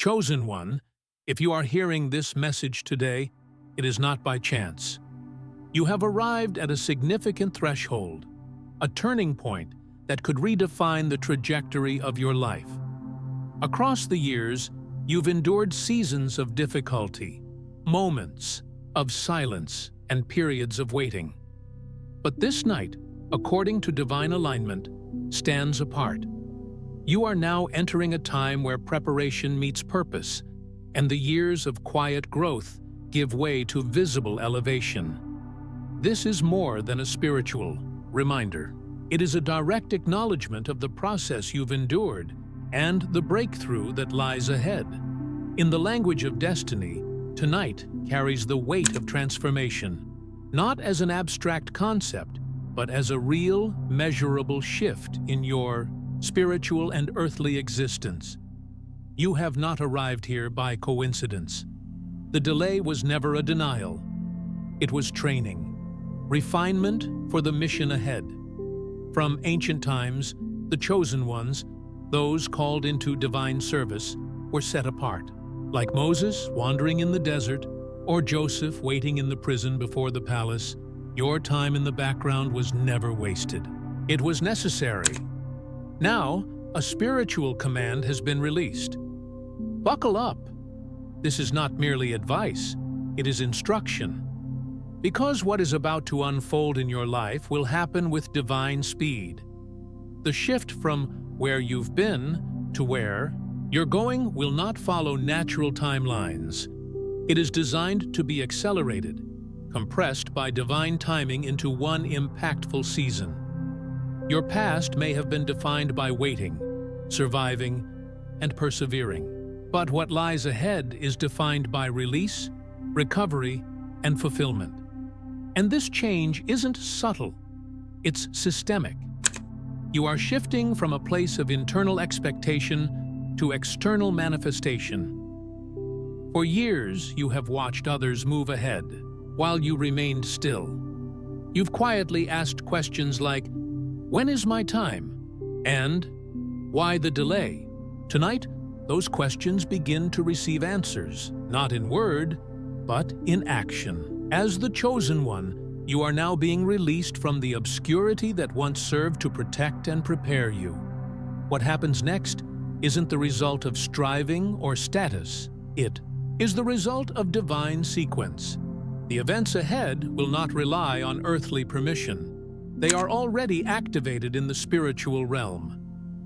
Chosen one, if you are hearing this message today, it is not by chance. You have arrived at a significant threshold, a turning point that could redefine the trajectory of your life. Across the years, you've endured seasons of difficulty, moments of silence, and periods of waiting. But this night, according to divine alignment, stands apart. You are now entering a time where preparation meets purpose, and the years of quiet growth give way to visible elevation. This is more than a spiritual reminder. It is a direct acknowledgement of the process you've endured and the breakthrough that lies ahead. In the language of destiny, tonight carries the weight of transformation, not as an abstract concept, but as a real, measurable shift in your spiritual and earthly existence. You have not arrived here by coincidence. The delay was never a denial. It was training, refinement for the mission ahead. From ancient times, the chosen ones, those called into divine service, were set apart. Like Moses wandering in the desert, or Joseph waiting in the prison before the palace, your time in the background was never wasted. It was necessary. Now, a spiritual command has been released. Buckle up. This is not merely advice, it is instruction. Because what is about to unfold in your life will happen with divine speed. The shift from where you've been to where you're going will not follow natural timelines. It is designed to be accelerated, compressed by divine timing into one impactful season. Your past may have been defined by waiting, surviving, and persevering. But what lies ahead is defined by release, recovery, and fulfillment. And this change isn't subtle, it's systemic. You are shifting from a place of internal expectation to external manifestation. For years, you have watched others move ahead, while you remained still. You've quietly asked questions like, "When is my time?" and "Why the delay?" Tonight, those questions begin to receive answers, not in word, but in action. As the chosen one, you are now being released from the obscurity that once served to protect and prepare you. What happens next isn't the result of striving or status. It is the result of divine sequence. The events ahead will not rely on earthly permission. They are already activated in the spiritual realm.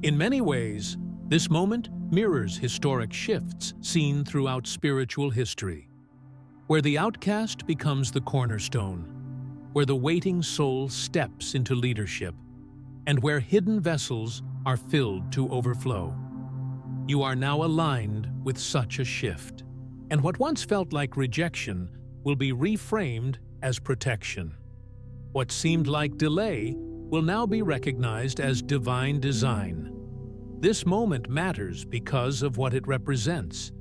In many ways, this moment mirrors historic shifts seen throughout spiritual history, where the outcast becomes the cornerstone, where the waiting soul steps into leadership, and where hidden vessels are filled to overflow. You are now aligned with such a shift, and what once felt like rejection will be reframed as protection. What seemed like delay will now be recognized as divine design. This moment matters because of what it represents.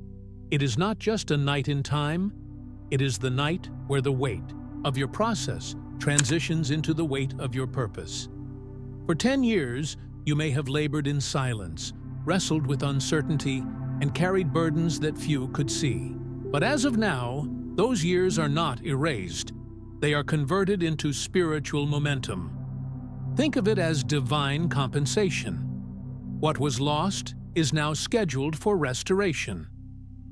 It is not just a night in time, it is the night where the weight of your process transitions into the weight of your purpose. For 10 years, you may have labored in silence, wrestled with uncertainty, and carried burdens that few could see. But as of now, those years are not erased. They are converted into spiritual momentum. Think of it as divine compensation. What was lost is now scheduled for restoration.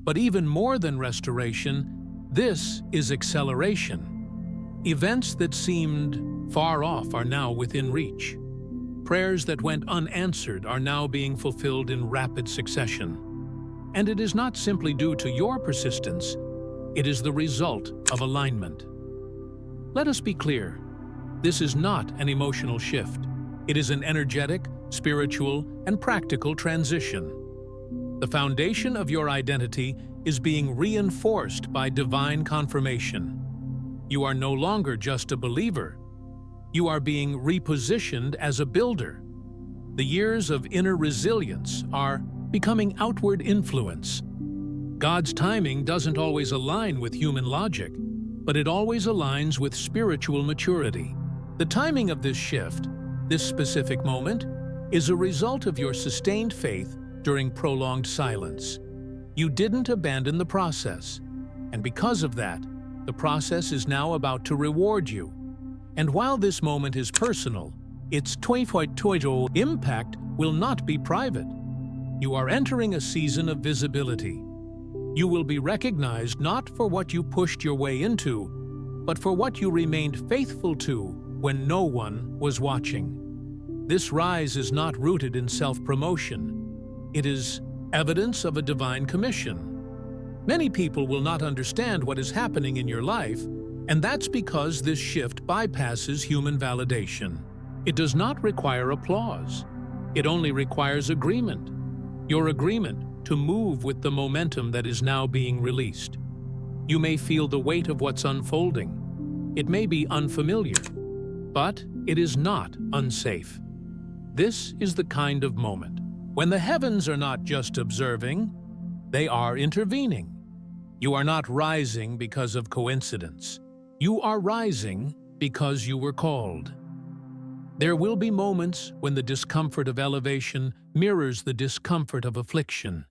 But even more than restoration, this is acceleration. Events that seemed far off are now within reach. Prayers that went unanswered are now being fulfilled in rapid succession. And it is not simply due to your persistence, it is the result of alignment. Let us be clear, this is not an emotional shift. It is an energetic, spiritual, and practical transition. The foundation of your identity is being reinforced by divine confirmation. You are no longer just a believer. You are being repositioned as a builder. The years of inner resilience are becoming outward influence. God's timing doesn't always align with human logic, but it always aligns with spiritual maturity. The timing of this shift, this specific moment, is a result of your sustained faith during prolonged silence. You didn't abandon the process, and because of that, the process is now about to reward you. And while this moment is personal, its total impact will not be private. You are entering a season of visibility. You will be recognized not for what you pushed your way into, but for what you remained faithful to when no one was watching. This rise is not rooted in self-promotion. It is evidence of a divine commission. Many people will not understand what is happening in your life, and that's because this shift bypasses human validation. It does not require applause. It only requires agreement. Your agreement to move with the momentum that is now being released. You may feel the weight of what's unfolding. It may be unfamiliar, but it is not unsafe. This is the kind of moment when the heavens are not just observing, they are intervening. You are not rising because of coincidence. You are rising because you were called. There will be moments when the discomfort of elevation mirrors the discomfort of affliction.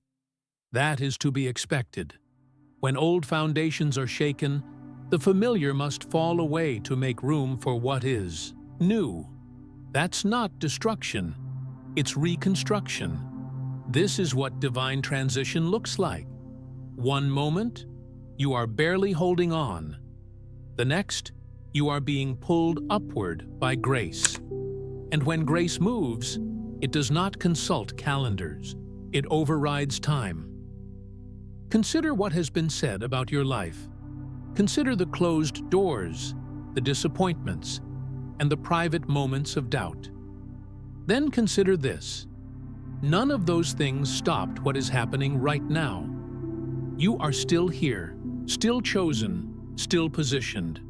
That is to be expected. When old foundations are shaken, the familiar must fall away to make room for what is new. That's not destruction, it's reconstruction. This is what divine transition looks like. One moment, you are barely holding on. The next, you are being pulled upward by grace. And when grace moves, it does not consult calendars. It overrides time. Consider what has been said about your life. Consider the closed doors, the disappointments, and the private moments of doubt. Then consider this. None of those things stopped what is happening right now. You are still here, still chosen, still positioned.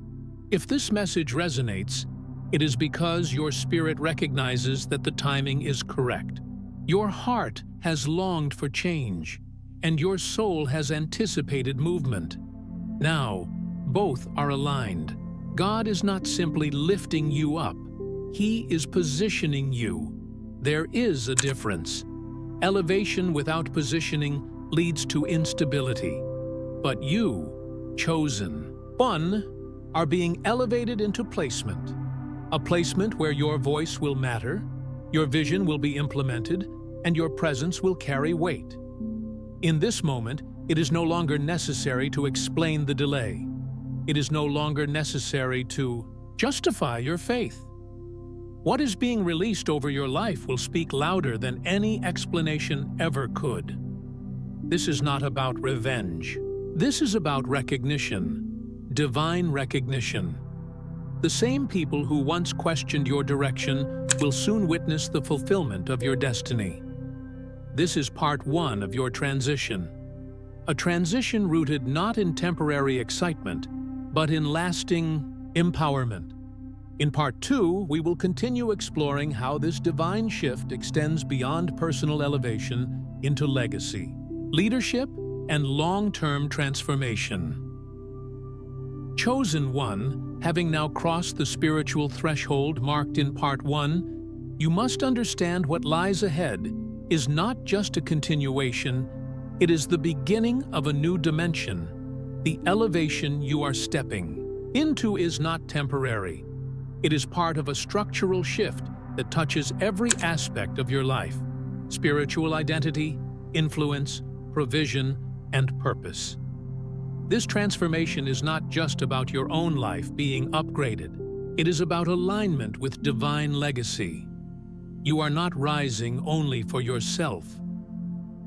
If this message resonates, it is because your spirit recognizes that the timing is correct. Your heart has longed for change, and your soul has anticipated movement. Now, both are aligned. God is not simply lifting you up. He is positioning you. There is a difference. Elevation without positioning leads to instability. But you, chosen one, are being elevated into placement. A placement where your voice will matter, your vision will be implemented, and your presence will carry weight. In this moment, it is no longer necessary to explain the delay. It is no longer necessary to justify your faith. What is being released over your life will speak louder than any explanation ever could. This is not about revenge. This is about recognition, divine recognition. The same people who once questioned your direction will soon witness the fulfillment of your destiny. This is part one of your transition. A transition rooted not in temporary excitement, but in lasting empowerment. In part two, we will continue exploring how this divine shift extends beyond personal elevation into legacy, leadership, and long-term transformation. Chosen one, having now crossed the spiritual threshold marked in part one, you must understand what lies ahead is not just a continuation, it is the beginning of a new dimension. The elevation you are stepping into is not temporary. It is part of a structural shift that touches every aspect of your life: spiritual identity, influence, provision, and purpose. This transformation is not just about your own life being upgraded. It is about alignment with divine legacy. You are not rising only for yourself.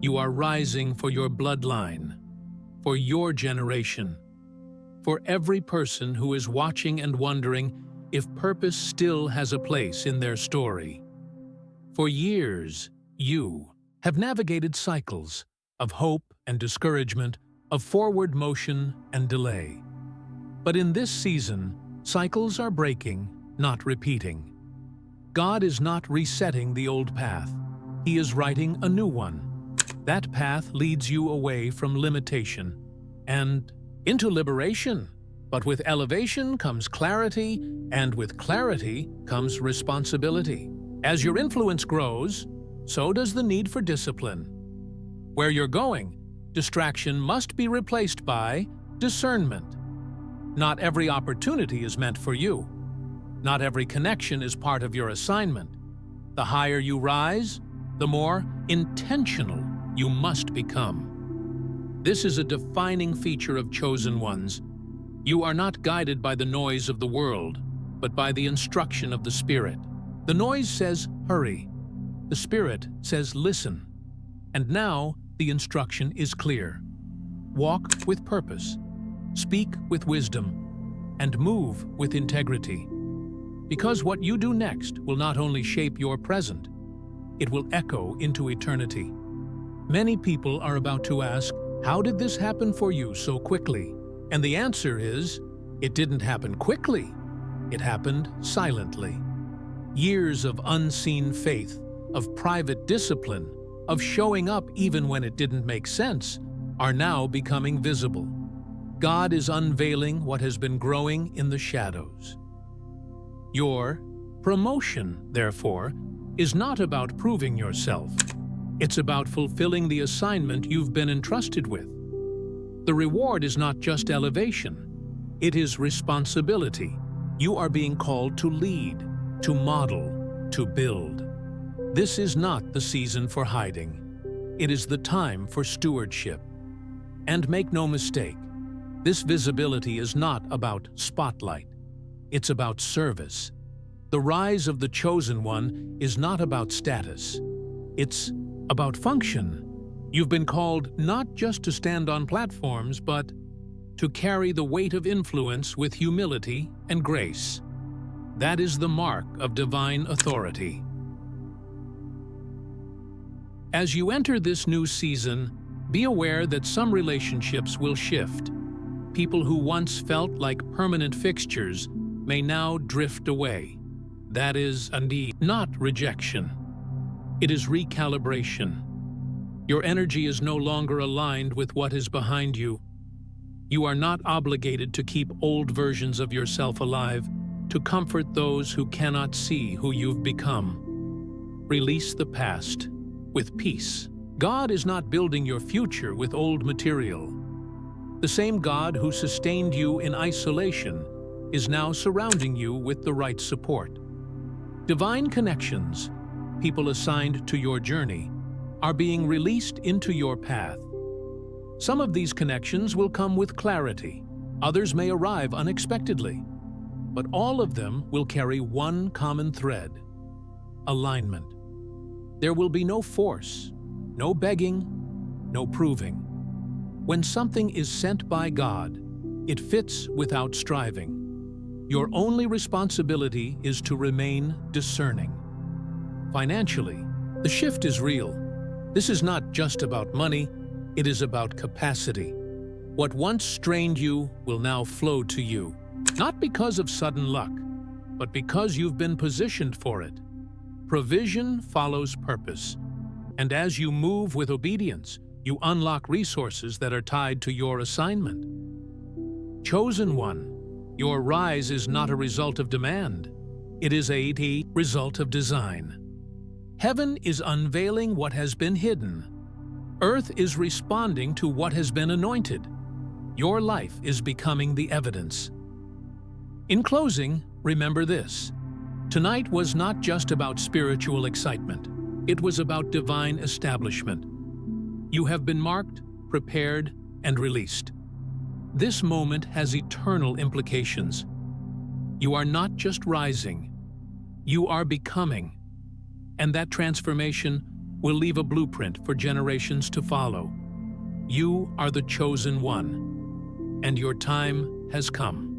You are rising for your bloodline, for your generation, for every person who is watching and wondering if purpose still has a place in their story. For years, you have navigated cycles of hope and discouragement, of forward motion and delay. But in this season, cycles are breaking, not repeating. God is not resetting the old path. He is writing a new one. That path leads you away from limitation and into liberation. But with elevation comes clarity, and with clarity comes responsibility. As your influence grows, so does the need for discipline. Where you're going, Distraction must be replaced by discernment. Not every opportunity is meant for you. Not every connection is part of your assignment. The higher you rise, the more intentional you must become. This is a defining feature of chosen ones. You are not guided by the noise of the world, but by the instruction of the Spirit. The noise says, hurry. The Spirit says, listen. And now the instruction is clear. Walk with purpose, speak with wisdom, and move with integrity. Because what you do next will not only shape your present, it will echo into eternity. Many people are about to ask, how did this happen for you so quickly? And the answer is, it didn't happen quickly. It happened silently. Years of unseen faith, of private discipline, of showing up even when it didn't make sense, are now becoming visible. God is unveiling what has been growing in the shadows. Your promotion, therefore, is not about proving yourself. It's about fulfilling the assignment you've been entrusted with. The reward is not just elevation. It is responsibility. You are being called to lead, to model, to build. This is not the season for hiding. It is the time for stewardship. And make no mistake, this visibility is not about spotlight. It's about service. The rise of the chosen one is not about status. It's about function. You've been called not just to stand on platforms, but to carry the weight of influence with humility and grace. That is the mark of divine authority. As you enter this new season, be aware that some relationships will shift. People who once felt like permanent fixtures may now drift away. That is, indeed, not rejection. It is recalibration. Your energy is no longer aligned with what is behind you. You are not obligated to keep old versions of yourself alive, to comfort those who cannot see who you've become. Release the past with peace. God is not building your future with old material. The same God who sustained you in isolation is now surrounding you with the right support. Divine connections, people assigned to your journey, are being released into your path. Some of these connections will come with clarity. Others may arrive unexpectedly. But all of them will carry one common thread: alignment. There will be no force, no begging, no proving. When something is sent by God, it fits without striving. Your only responsibility is to remain discerning. Financially, the shift is real. This is not just about money, it is about capacity. What once strained you will now flow to you, not because of sudden luck, but because you've been positioned for it. Provision follows purpose, and as you move with obedience, you unlock resources that are tied to your assignment. Chosen one, your rise is not a result of demand. It is a result of design. Heaven is unveiling what has been hidden. Earth is responding to what has been anointed. Your life is becoming the evidence. In closing, remember this. Tonight was not just about spiritual excitement. It was about divine establishment. You have been marked, prepared, and released. This moment has eternal implications. You are not just rising, you are becoming. And that transformation will leave a blueprint for generations to follow. You are the chosen one, and your time has come.